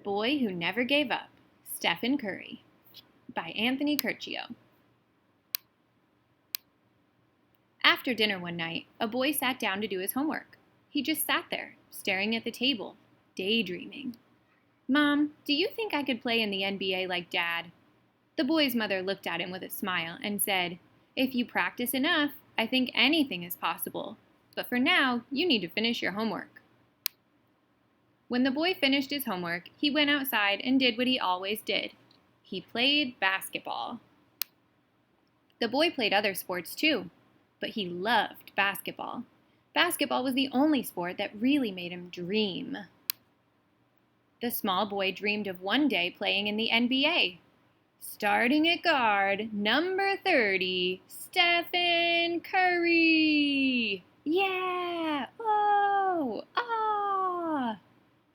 Boy Who Never Gave Up, Stephen Curry, by Anthony Curcio. After dinner one night, a boy sat down to do his homework. He just sat there, staring at the table, daydreaming. "Mom, do you think I could play in the NBA like Dad?" The boy's mother looked at him with a smile and said, "If you practice enough, I think anything is possible. But for now, you need to finish your homework." When the boy finished his homework, he went outside and did what he always did. He played basketball. The boy played other sports too, but he loved basketball. Basketball was the only sport that really made him dream. The small boy dreamed of one day playing in the NBA. Starting at guard, number 30, Stephen Curry! Yeah! Oh! Ah!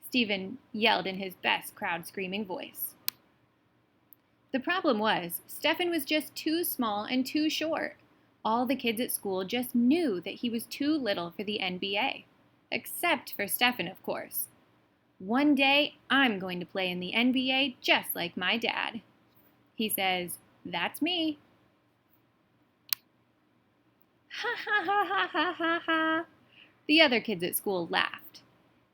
Stephen yelled in his best crowd-screaming voice. The problem was, Stephen was just too small and too short. All the kids at school just knew that he was too little for the NBA. Except for Stephen, of course. "One day, I'm going to play in the NBA just like my dad." He says, "That's me." Ha ha ha ha ha ha ha. The other kids at school laughed.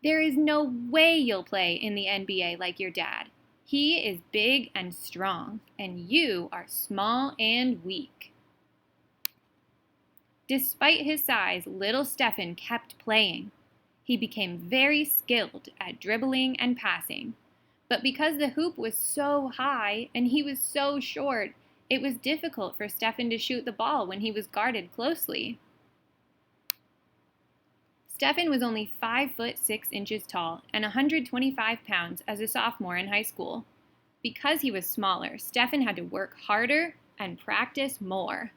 "There is no way you'll play in the NBA like your dad. He is big and strong, and you are small and weak." Despite his size, little Stephen kept playing. He became very skilled at dribbling and passing. But because the hoop was so high and he was so short, it was difficult for Stephen to shoot the ball when he was guarded closely. Stephen was only 5 foot 6 inches tall and 125 pounds as a sophomore in high school. Because he was smaller, Stephen had to work harder and practice more.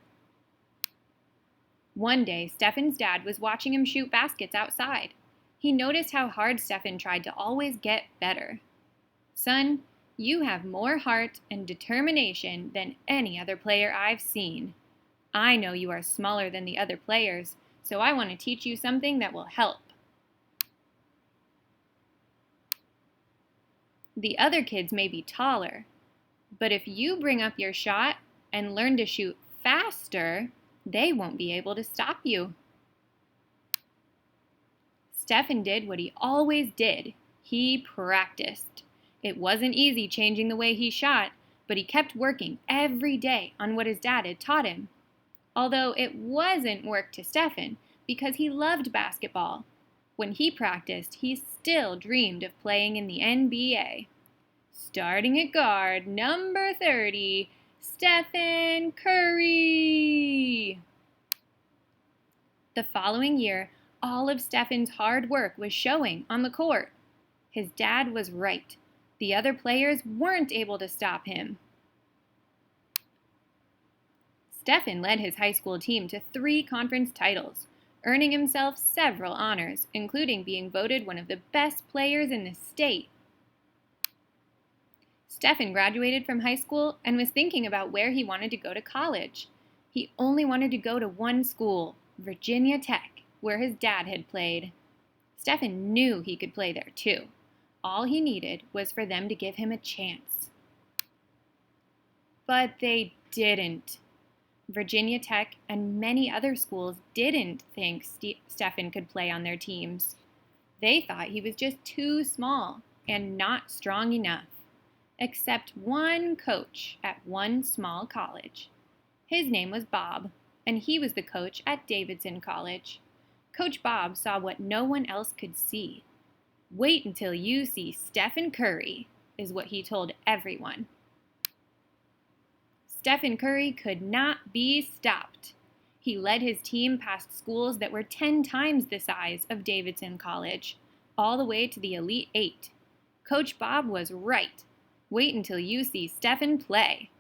One day, Stephen's dad was watching him shoot baskets outside. He noticed how hard Stephen tried to always get better. "Son, you have more heart and determination than any other player I've seen. I know you are smaller than the other players, so I want to teach you something that will help." The other kids may be taller, but if you bring up your shot and learn to shoot faster, they won't be able to stop you. Stephen did what he always did. He practiced. It wasn't easy changing the way he shot, but he kept working every day on what his dad had taught him. Although it wasn't work to Stephen, because he loved basketball. When he practiced, he still dreamed of playing in the NBA. Starting at guard, number 30, Stephen Curry! The following year, all of Stephen's hard work was showing on the court. His dad was right. The other players weren't able to stop him. Stephen led his high school team to 3 conference titles, earning himself several honors, including being voted one of the best players in the state. Stephen graduated from high school and was thinking about where he wanted to go to college. He only wanted to go to one school, Virginia Tech, where his dad had played. Stephen knew he could play there too. All he needed was for them to give him a chance. But they didn't. Virginia Tech and many other schools didn't think Stephen could play on their teams. They thought he was just too small and not strong enough. Except one coach at one small college. His name was Bob, and he was the coach at Davidson College. Coach Bob saw what no one else could see. "Wait until you see Stephen Curry," is what he told everyone. Stephen Curry could not be stopped. He led his team past schools that were 10 times the size of Davidson College, all the way to the Elite 8. Coach Bob was right. Wait until you see Stephen play.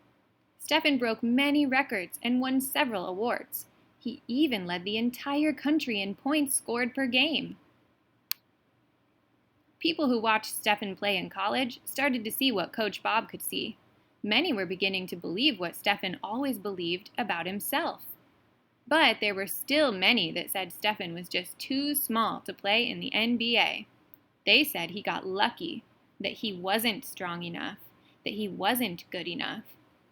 Stephen broke many records and won several awards. He even led the entire country in points scored per game. People who watched Stephen play in college started to see what Coach Bob could see. Many were beginning to believe what Stephen always believed about himself. But there were still many that said Stephen was just too small to play in the NBA. They said he got lucky. that he wasn't strong enough, that he wasn't good enough.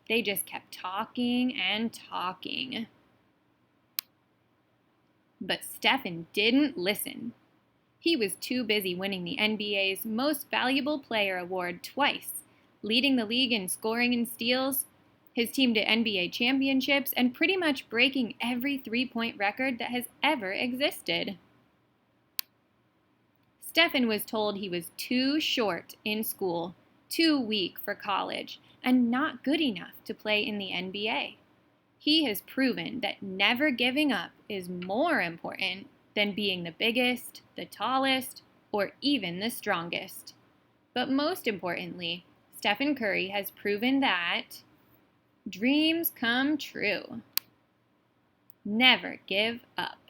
They just kept talking and talking. But Stephen didn't listen. He was too busy winning the NBA's Most Valuable Player award twice, leading the league in scoring and steals, his team to NBA championships, and pretty much breaking every three-point record that has ever existed. Stephen was told he was too short in school, too weak for college, and not good enough to play in the NBA. He has proven that never giving up is more important than being the biggest, the tallest, or even the strongest. But most importantly, Stephen Curry has proven that dreams come true. Never give up.